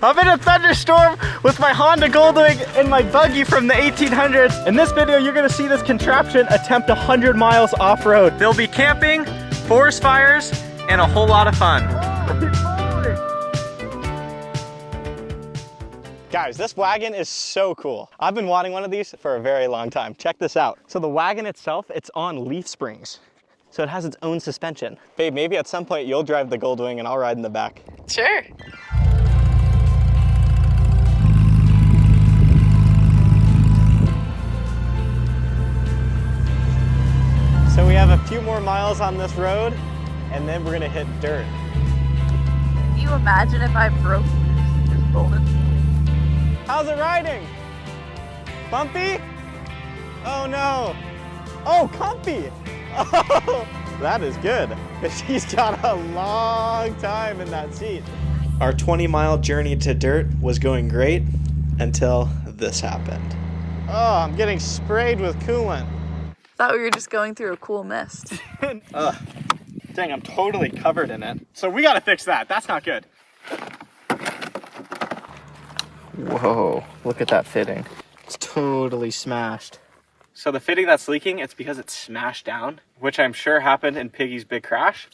I'm in a thunderstorm with my Honda Goldwing and my Buggy from the 1800s. In this video, you're gonna see this contraption attempt 100 miles off-road. There'll be camping, forest fires, and a whole lot of fun. Guys, this wagon is so cool. I've been wanting one of these for a very long time. Check this out. So the wagon itself, it's on leaf springs. So it has its own suspension. Babe, maybe at some point you'll drive the Goldwing and I'll ride in the back. Sure. So we have a few more miles on this road and then we're gonna hit dirt. Can you imagine if I broke loose and just rolled it? How's it riding? Bumpy? Oh no. Oh, comfy. Oh, that is good. She's got a long time in that seat. Our 20-mile journey to dirt was going great until this happened. Oh, I'm getting sprayed with coolant. Thought we were just going through a cool mist. Dang, I'm totally covered in it. So we gotta fix that. That's not good. Whoa, look at that fitting. It's totally smashed. So the fitting that's leaking, it's because it's smashed down, which I'm sure happened in Piggy's big crash.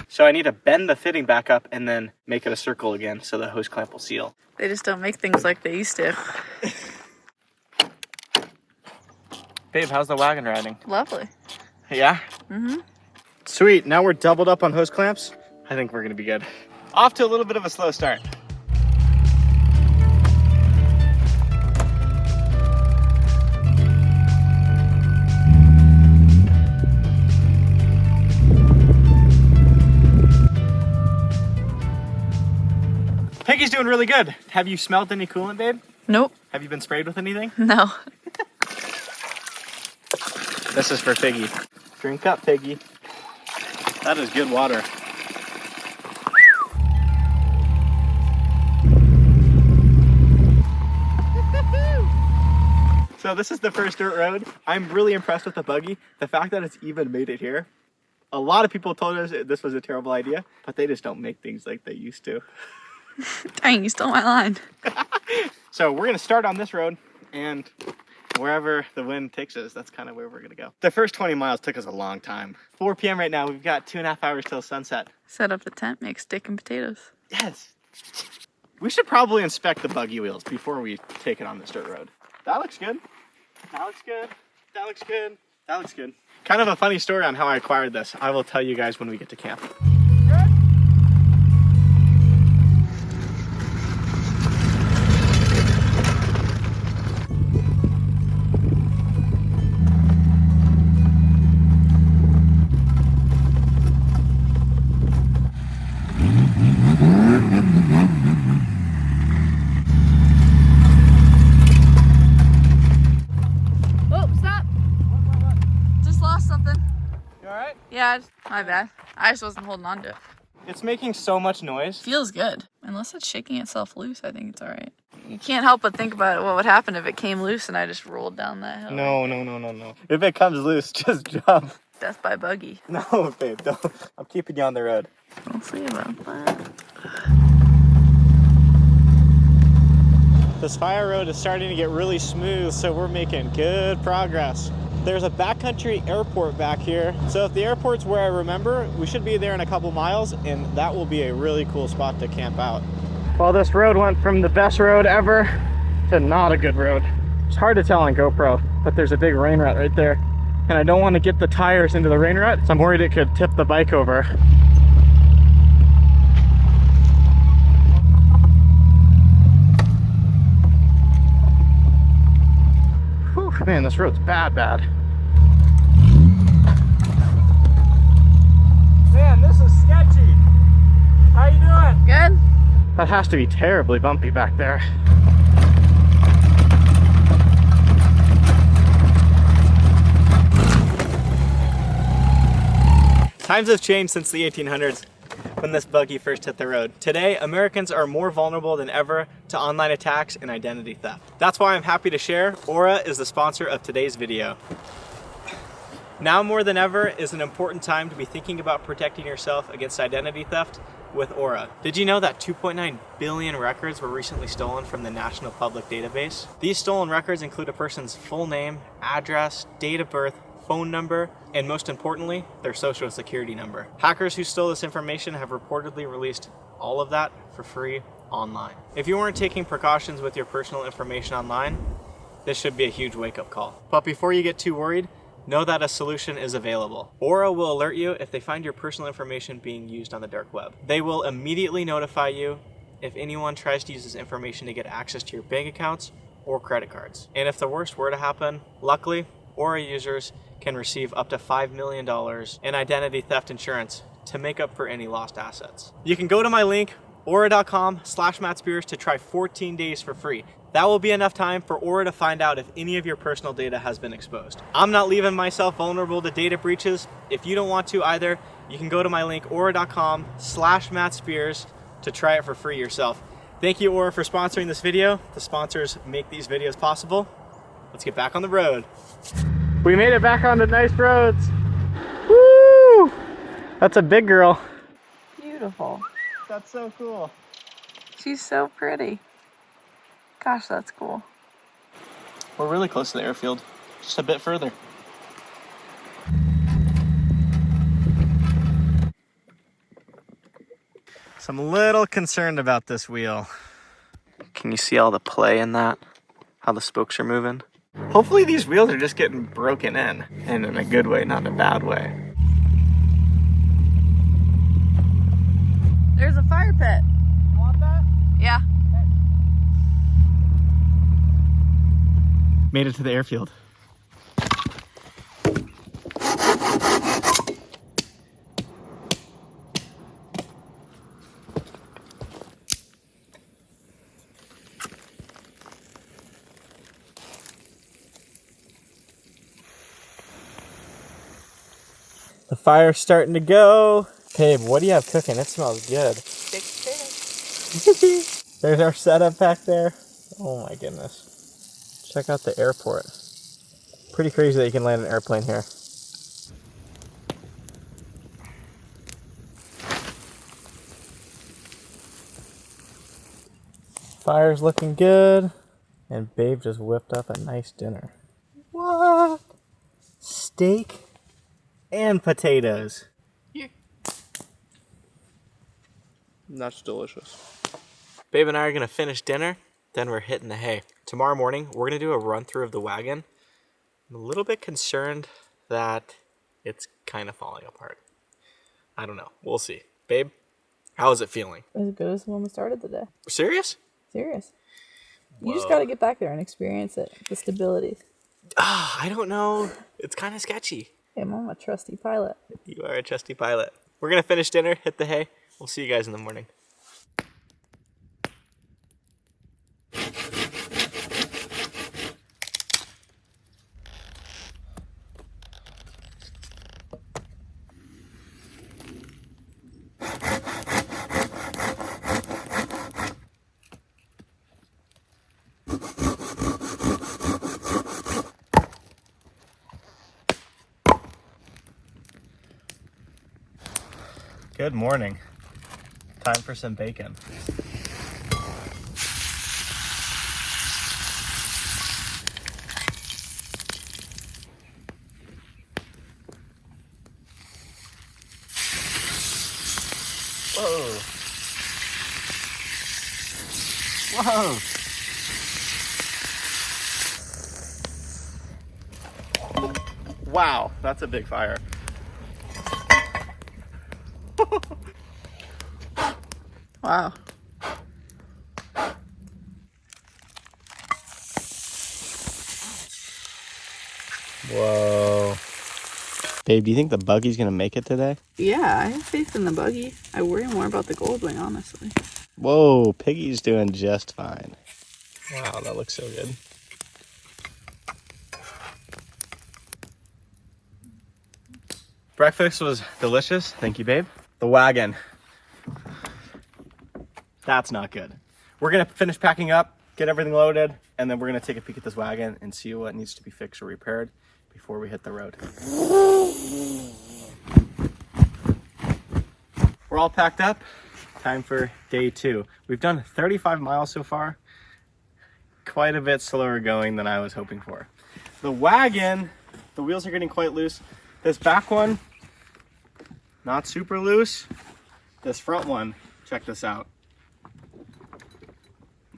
So I need to bend the fitting back up and then make it a circle again so the hose clamp will seal. They just don't make things like they used to. Babe, how's the wagon riding? Lovely. Yeah? Mm-hmm. Sweet, now we're doubled up on hose clamps. I think we're gonna be good. Off to a little bit of a slow start. Piggy's doing really good. Have you smelled any coolant, babe? Nope. Have you been sprayed with anything? No. This is for Piggy. Drink up, Piggy. That is good water. So this is the first dirt road. I'm really impressed with the Buggy. The fact that it's even made it here. A lot of people told us this was a terrible idea, but they just don't make things like they used to. Dang, you stole my line. So we're gonna start on this road and wherever the wind takes us, that's kind of where we're gonna go. The first 20 miles took us a long time. 4 p.m. right now, we've got 2.5 hours till sunset. Set up the tent, make steak and potatoes. Yes. We should probably inspect the Buggy wheels before we take it on this dirt road. That looks good. That looks good. That looks good. That looks good. Kind of a funny story on how I acquired this. I will tell you guys when we get to camp. Yeah, my bad. I just wasn't holding on to it. It's making so much noise. Feels good. Unless it's shaking itself loose, I think it's all right. You can't help but think about what would happen if it came loose and I just rolled down that hill. No. If it comes loose, just jump. Death by Buggy. No, babe, don't. I'm keeping you on the road. We'll see about that. This fire road is starting to get really smooth, so we're making good progress. There's a backcountry airport back here. So if the airport's where I remember, we should be there in a couple miles, and that will be a really cool spot to camp out. Well, this road went from the best road ever to not a good road. It's hard to tell on GoPro, but there's a big rain rut right there. And I don't want to get the tires into the rain rut, so I'm worried it could tip the bike over. Whew, man, this road's bad. Man, this is sketchy. How you doing? Good. That has to be terribly bumpy back there. Times have changed since the 1800s, but when this buggy first hit the road. Today, Americans are more vulnerable than ever to online attacks and identity theft. That's why I'm happy to share Aura is the sponsor of today's video. Now more than ever is an important time to be thinking about protecting yourself against identity theft with Aura. Did you know that 2.9 billion records were recently stolen from the National Public Database? These stolen records include a person's full name, address, date of birth, phone number, and most importantly, their social security number. Hackers who stole this information have reportedly released all of that for free online. If you weren't taking precautions with your personal information online, this should be a huge wake-up call. But before you get too worried, know that a solution is available. Aura will alert you if they find your personal information being used on the dark web. They will immediately notify you if anyone tries to use this information to get access to your bank accounts or credit cards. And if the worst were to happen, luckily, Aura users can receive up to $5 million in identity theft insurance to make up for any lost assets. You can go to my link, aura.com/mattspears, to try 14 days for free. That will be enough time for Aura to find out if any of your personal data has been exposed. I'm not leaving myself vulnerable to data breaches. If you don't want to either, you can go to my link, aura.com/mattspears, to try it for free yourself. Thank you, Aura, for sponsoring this video. The sponsors make these videos possible. Let's get back on the road. We made it back onto nice roads. Woo! That's a big girl. Beautiful. That's so cool. She's so pretty. Gosh, that's cool. We're really close to the airfield, just a bit further. So I'm a little concerned about this wheel. Can you see all the play in that? How the spokes are moving? Hopefully these wheels are just getting broken in, and in a good way, not in a bad way. There's a fire pit. You want that? Yeah. Made it to the airfield. The fire's starting to go. Babe, what do you have cooking? It smells good. There's our setup back there. Oh my goodness. Check out the airport. Pretty crazy that you can land an airplane here. Fire's looking good. And Babe just whipped up a nice dinner. What? Steak and potatoes. Here. That's delicious. Babe and I are gonna finish dinner, then we're hitting the hay. Tomorrow morning, we're gonna do a run through of the wagon. I'm a little bit concerned that it's kind of falling apart. I don't know, we'll see. Babe, how is it feeling? As good as when we started the day. Serious? Serious. Whoa. You just got to get back there and experience it. The stability. I don't know. It's kind of sketchy. Hey, I'm a trusty pilot. You are a trusty pilot. We're gonna finish dinner, hit the hay. We'll see you guys in the morning. Good morning. Time for some bacon. Whoa. Whoa. Wow, that's a big fire. Wow. Whoa. Babe, do you think the buggy's gonna make it today? Yeah, I have faith in the buggy. I worry more about the Goldwing, honestly. Whoa, Piggy's doing just fine. Wow, that looks so good. Breakfast was delicious. Thank you, babe. The wagon. That's not good. We're gonna finish packing up, get everything loaded, and then we're gonna take a peek at this wagon and see what needs to be fixed or repaired before we hit the road. We're all packed up. Time for day 2. We've done 35 miles so far. Quite a bit slower going than I was hoping for. The wagon, the wheels are getting quite loose. This back one, not super loose. This front one, check this out.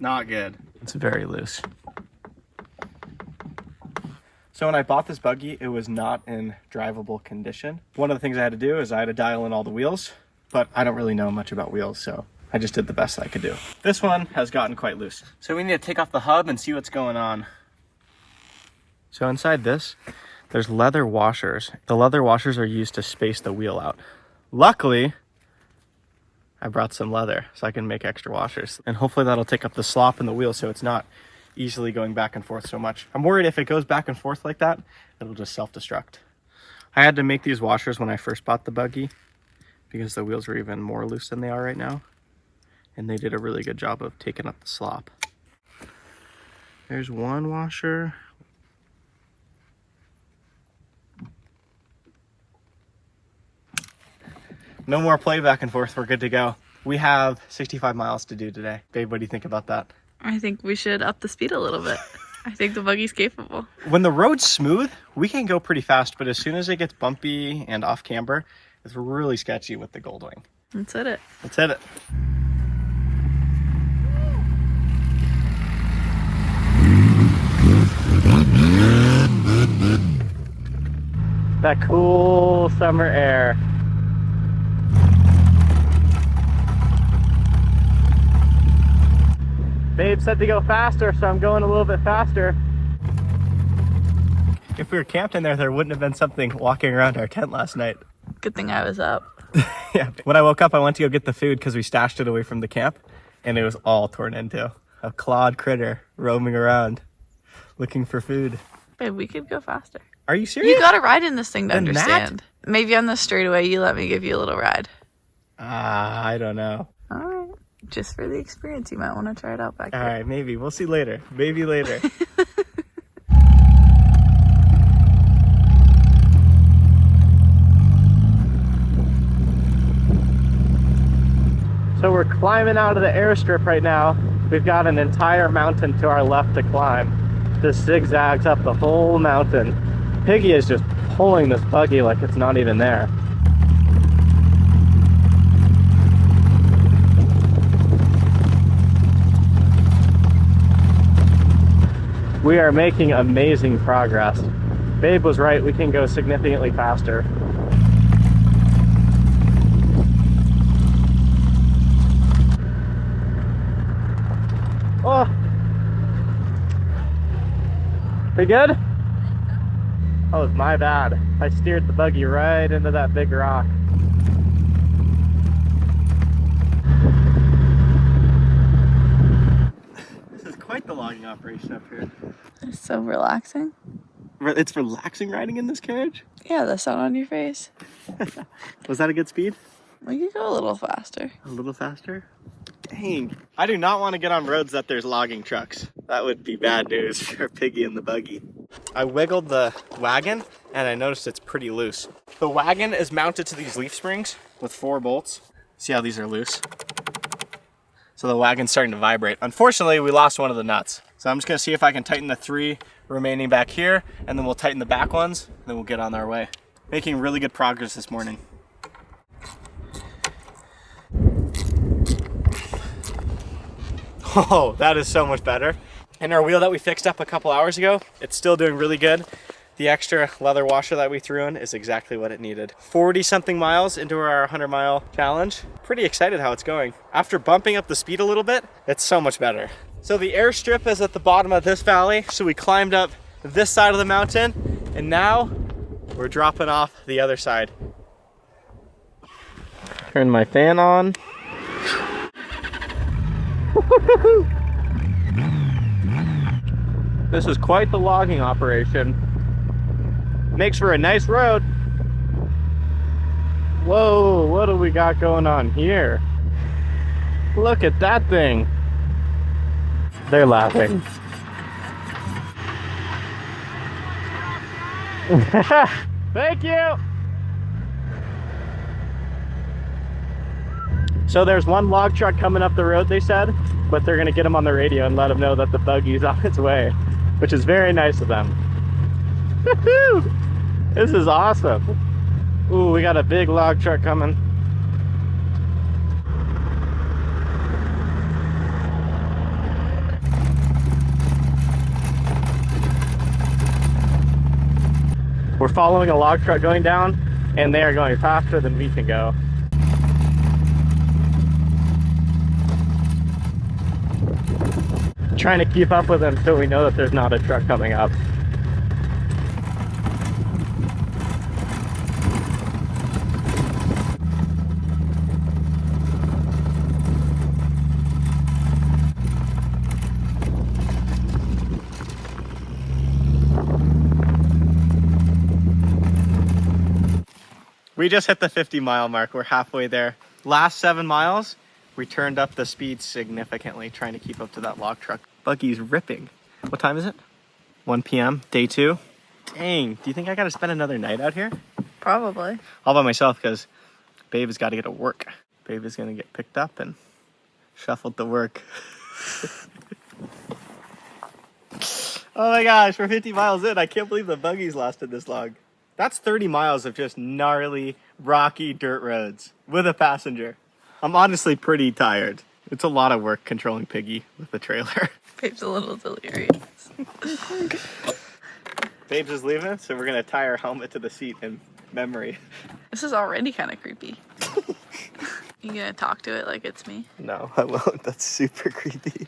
Not good. It's very loose. So when I bought this buggy, it was not in drivable condition. One of the things I had to do is I had to dial in all the wheels, but I don't really know much about wheels, so I just did the best I could do. This one has gotten quite loose. So we need to take off the hub and see what's going on. So inside this, there's leather washers. The leather washers are used to space the wheel out. Luckily, I brought some leather so I can make extra washers. And hopefully that'll take up the slop in the wheel so it's not easily going back and forth so much. I'm worried if it goes back and forth like that, it'll just self-destruct. I had to make these washers when I first bought the buggy because the wheels were even more loose than they are right now. And they did a really good job of taking up the slop. There's one washer. No more play back and forth, we're good to go. We have 65 miles to do today. Babe, what do you think about that? I think we should up the speed a little bit. I think the buggy's capable. When the road's smooth, we can go pretty fast, but as soon as it gets bumpy and off camber, it's really sketchy with the Goldwing. Let's hit it. Let's hit it. That cool summer air. Babe said to go faster, so I'm going a little bit faster. If we were camped in there, there wouldn't have been something walking around our tent last night. Good thing I was up. Yeah. When I woke up, I went to go get the food because we stashed it away from the camp, and it was all torn into. A clawed critter roaming around, looking for food. Babe, we could go faster. Are you serious? You gotta ride in this thing to Than understand. Maybe on the straightaway, you let me give you a little ride. I don't know. All right. Just for the experience, you might want to try it out back All there. right, maybe. We'll see later. Maybe later. So we're climbing out of the airstrip right now. We've got an entire mountain to our left to climb. Just zigzags up the whole mountain. Piggy is just pulling this buggy like it's not even there. We are making amazing progress. Babe was right, we can go significantly faster. Oh! We good? Oh, it's my bad. I steered the buggy right into that big rock. This is quite the logging operation up here. It's so relaxing. It's relaxing riding in this carriage? Yeah, the sun on your face. Was that a good speed? We could go a little faster. A little faster? Dang. I do not want to get on roads that there's logging trucks. That would be bad news for Piggy and the buggy. I wiggled the wagon and I noticed it's pretty loose. The wagon is mounted to these leaf springs with 4 bolts. See how these are loose? So the wagon's starting to vibrate. Unfortunately, we lost one of the nuts. So I'm just gonna see if I can tighten the 3 remaining back here, and then we'll tighten the back ones, and then we'll get on our way. Making really good progress this morning. Oh, that is so much better. And our wheel that we fixed up a couple hours ago, it's still doing really good. The extra leather washer that we threw in is exactly what it needed. 40 something miles into our 100-mile challenge. Pretty excited how it's going. After bumping up the speed a little bit, it's so much better. So the airstrip is at the bottom of this valley. So we climbed up this side of the mountain, and now we're dropping off the other side. Turn my fan on. This is quite the logging operation. Makes for a nice road. Whoa, what do we got going on here? Look at that thing. They're laughing. Thank you. So there's one log truck coming up the road, they said, but they're gonna get him on the radio and let him know that the buggy's on its way, which is very nice of them. This is awesome. Ooh, we got a big log truck coming. We're following a log truck going down, and they are going faster than we can go. Trying to keep up with them so we know that there's not a truck coming up. We just hit the 50-mile mark. We're halfway there. Last 7 miles, we turned up the speed significantly, trying to keep up to that log truck. Buggy's ripping. What time is it? 1 p.m., day 2. Dang, do you think I gotta spend another night out here? Probably. All by myself, because Babe has got to get to work. Babe is gonna get picked up and shuffled to work. Oh my gosh, we're 50 miles in. I can't believe the buggy's lasted this long. That's 30 miles of just gnarly, rocky dirt roads with a passenger. I'm honestly pretty tired. It's a lot of work controlling Piggy with the trailer. Babe's a little delirious. Babe's is leaving, so we're gonna tie our helmet to the seat in memory. This is already kind of creepy. You gonna talk to it like it's me? No, I won't. That's super creepy.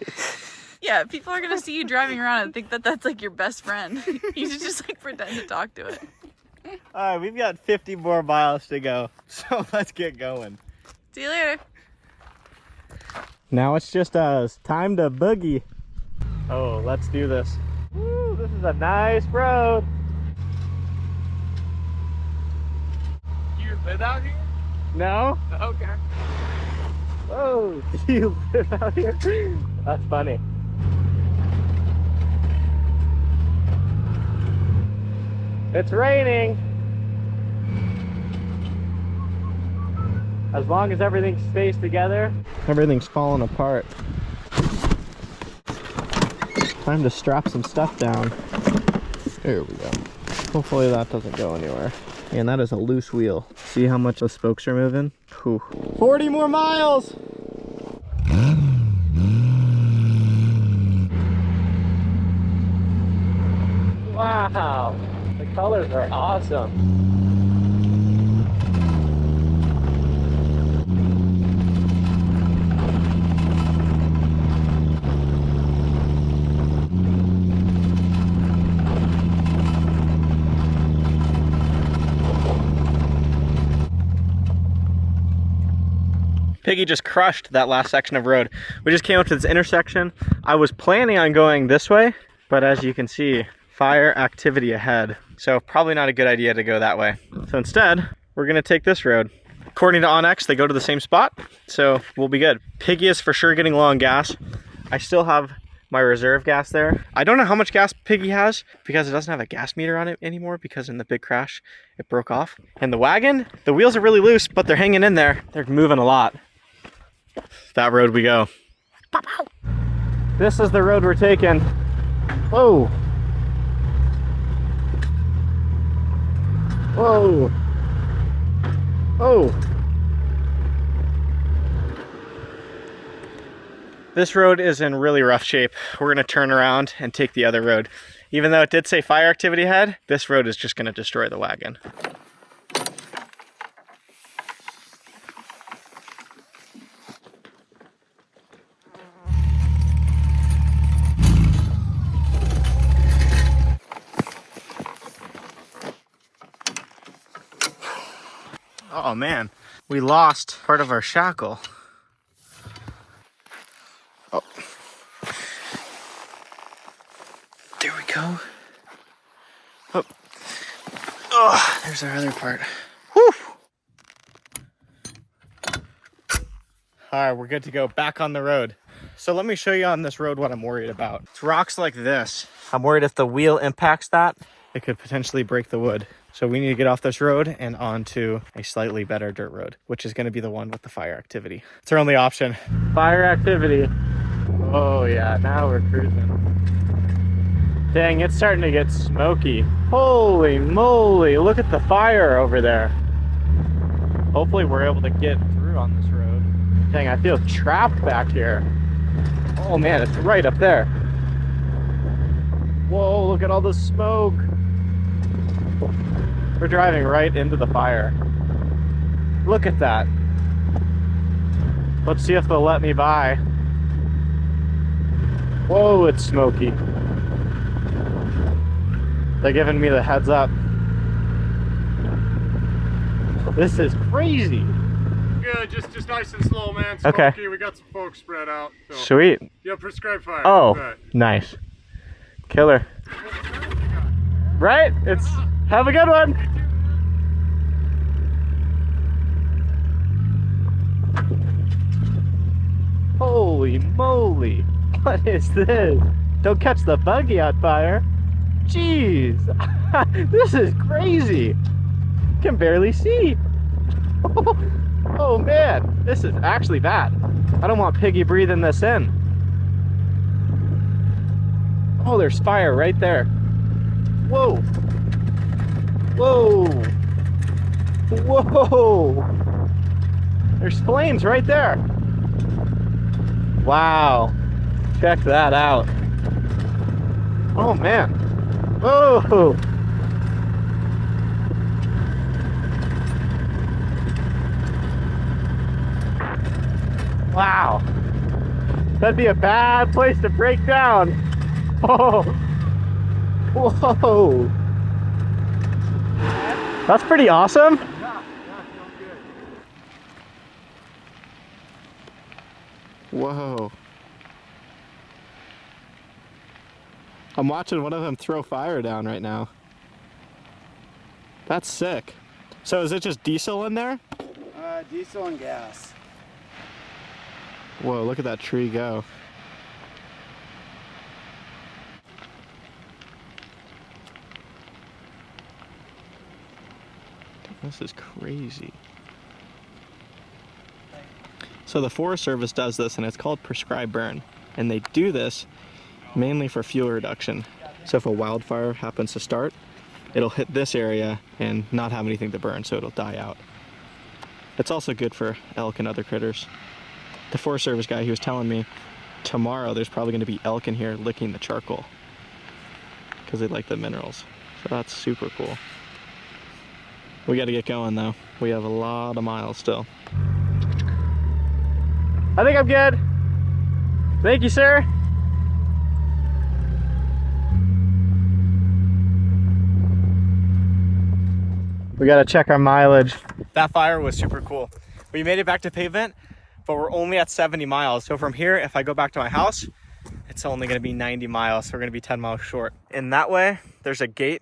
Yeah, people are gonna see you driving around and think that that's like your best friend. You should just like pretend to talk to it. All right, we've got 50 more miles to go, so let's get going. See you later. Now it's just time to boogie. Oh, let's do this. Woo, this is a nice road. You live out here? No? Okay. Whoa, you live out here? That's funny. It's raining. As long as everything stays together, everything's falling apart. Time to strap some stuff down. There we go. Hopefully that doesn't go anywhere. And that is a loose wheel. See how much the spokes are moving? Whew. 40 more miles! Wow, the colors are awesome. Piggy just crushed that last section of road. We just came up to this intersection. I was planning on going this way, but as you can see, fire activity ahead. So probably not a good idea to go that way. So instead, we're gonna take this road. According to Onyx, they go to the same spot, so we'll be good. Piggy is for sure getting low on gas. I still have my reserve gas there. I don't know how much gas Piggy has because it doesn't have a gas meter on it anymore because in the big crash, it broke off. And the wagon, the wheels are really loose, but they're hanging in there. They're moving a lot. That road we go. This is the road we're taking. Whoa. Whoa. Oh. This road is in really rough shape. We're gonna turn around and take the other road. Even though it did say fire activity ahead, this road is just gonna destroy the wagon. Oh man, we lost part of our shackle. Oh. There we go. Oh. Oh, there's our other part. Whew. All right, we're good to go back on the road. So let me show you on this road what I'm worried about. It's rocks like this. I'm worried if the wheel impacts that, it could potentially break the wood. So we need to get off this road and onto a slightly better dirt road, which is gonna be the one with the fire activity. It's our only option. Fire activity. Oh yeah, now we're cruising. Dang, it's starting to get smoky. Holy moly, look at the fire over there. Hopefully we're able to get through on this road. Dang, I feel trapped back here. Oh man, it's right up there. Whoa, look at all the smoke. We're driving right into the fire. Look at that. Let's see if they'll let me by. Whoa, it's smoky. They're giving me the heads up. This is crazy. Good, just nice and slow, man. Okay. Smoky. We got some folks spread out. So. Sweet. Yeah, prescribed fire. Oh, Right. nice. Killer. Right? It's, have a good one. Holy moly. What is this? Don't catch the buggy on fire. Jeez. This is crazy. Can barely see. Oh man, this is actually bad. I don't want Piggy breathing this in. Oh, there's fire right there. Whoa. Whoa. Whoa. There's flames right there. Wow. Check that out. Oh man. Whoa. Wow. That'd be a bad place to break down. Oh. Whoa. That's pretty awesome. Yeah, feeling good. Whoa. I'm watching one of them throw fire down right now. That's sick. So is it just diesel in there? Diesel and gas. Whoa, look at that tree go. This is crazy. So the Forest Service does this and it's called prescribed burn. And they do this mainly for fuel reduction. So if a wildfire happens to start, it'll hit this area and not have anything to burn, so it'll die out. It's also good for elk and other critters. The Forest Service guy, he was telling me tomorrow there's probably going to be elk in here licking the charcoal because they like the minerals. So that's super cool. We got to get going though. We have a lot of miles still. I think I'm good. Thank you, sir. We got to check our mileage. That fire was super cool. We made it back to Pavement, but we're only at 70 miles. So from here, if I go back to my house, it's only gonna be 90 miles. So we're gonna be 10 miles short. In that way, there's a gate,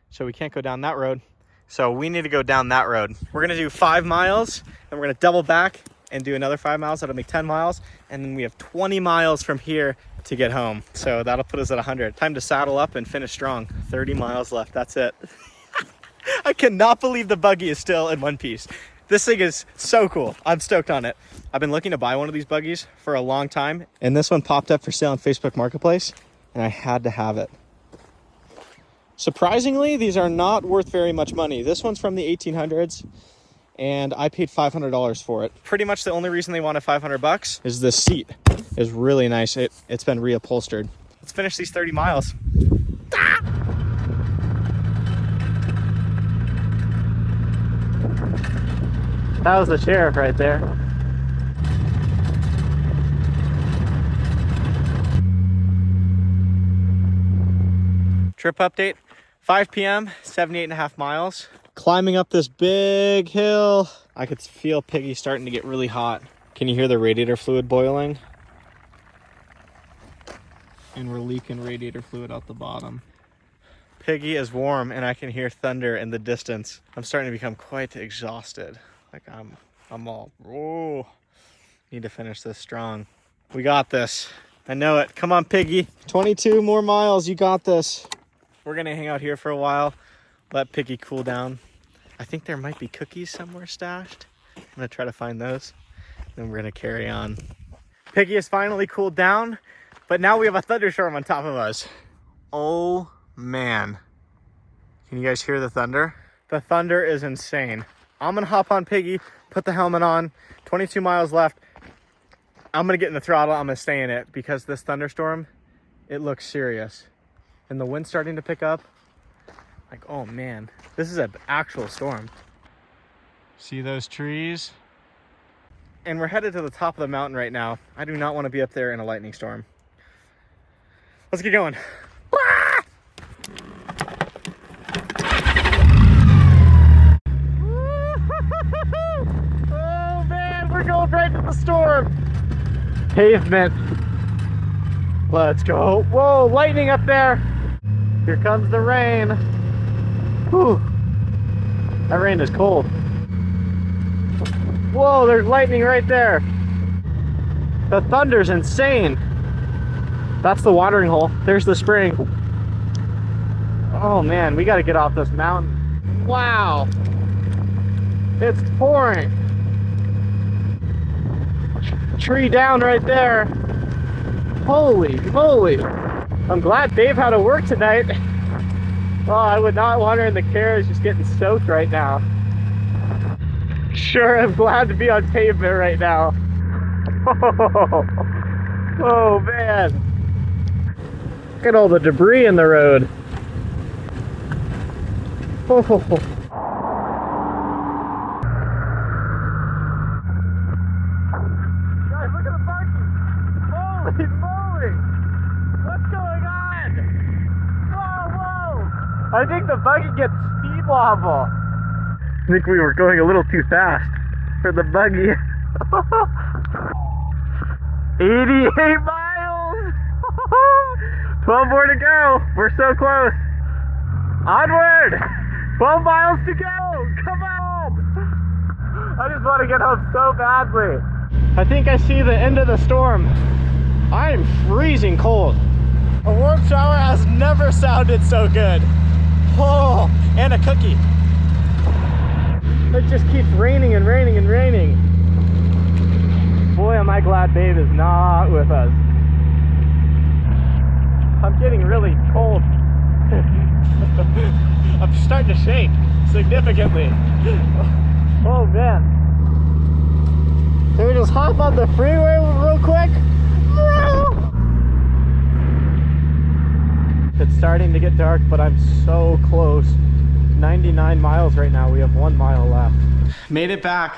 so we can't go down that road. So we need to go down that road. We're gonna do 5 miles, and we're gonna double back and do another 5 miles. That'll make 10 miles. And then we have 20 miles from here to get home. So that'll put us at 100. Time to saddle up and finish strong. 30 miles left, that's it. I cannot believe the buggy is still in one piece. This thing is so cool. I'm stoked on it. I've been looking to buy one of these buggies for a long time, and this one popped up for sale on Facebook Marketplace, and I had to have it. Surprisingly, these are not worth very much money. This one's from the 1800s, and I paid $500 for it. Pretty much the only reason they wanted 500 bucks is this seat is really nice. It's been reupholstered. Let's finish these 30 miles. Ah! That was the sheriff right there. Trip update, 5 p.m., 78.5 miles. Climbing up this big hill. I could feel Piggy starting to get really hot. Can you hear the radiator fluid boiling? And we're leaking radiator fluid out the bottom. Piggy is warm and I can hear thunder in the distance. I'm starting to become quite exhausted. Like I'm all, oh. Need to finish this strong. We got this. I know it. Come on, Piggy. 22 more miles. You got this. We're gonna hang out here for a while. Let Piggy cool down. I think there might be cookies somewhere stashed. I'm gonna try to find those. Then we're gonna carry on. Piggy has finally cooled down, but now we have a thunderstorm on top of us. Oh man. Can you guys hear the thunder? The thunder is insane. I'm gonna hop on Piggy, put the helmet on, 22 miles left. I'm gonna get in the throttle, I'm gonna stay in it because this thunderstorm, it looks serious. And the wind's starting to pick up. Like, oh man, this is an actual storm. See those trees? And we're headed to the top of the mountain right now. I do not want to be up there in a lightning storm. Let's get going. Oh man, we're going right to the storm. Pavement. Let's go. Whoa, lightning up there. Here comes the rain. Whew. That rain is cold. Whoa, there's lightning right there. The thunder's insane. That's the watering hole. There's the spring. Oh man, we gotta get off this mountain. Wow. It's pouring. Tree down right there. Holy moly. I'm glad Dave had to work tonight. Oh, I would not want her in the carriage just getting soaked right now. Sure, I'm glad to be on pavement right now. Oh man. Look at all the debris in the road. Oh. Guys, look at the buggy. Holy moly. What's going on? Whoa. I think the buggy gets speed wobble. I think we were going a little too fast for the buggy. 88 miles! 12 more to go. We're so close. Onward! 12 miles to go! Come on! I just want to get home so badly. I think I see the end of the storm. I am freezing cold. A warm shower has never sounded so good. Oh, and a cookie. It just keeps raining and raining and raining. Boy, am I glad Babe is not with us. I'm getting really cold. I'm starting to shake significantly. Oh man. Can we just hop on the freeway real quick? It's starting to get dark, but I'm so close. 99 miles right now. We have 1 mile left. Made it back.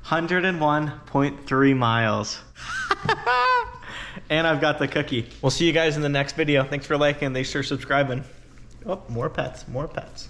101.3 miles. And I've got the cookie. We'll see you guys in the next video. Thanks for liking. Thanks for subscribing. Oh, more pets, more pets.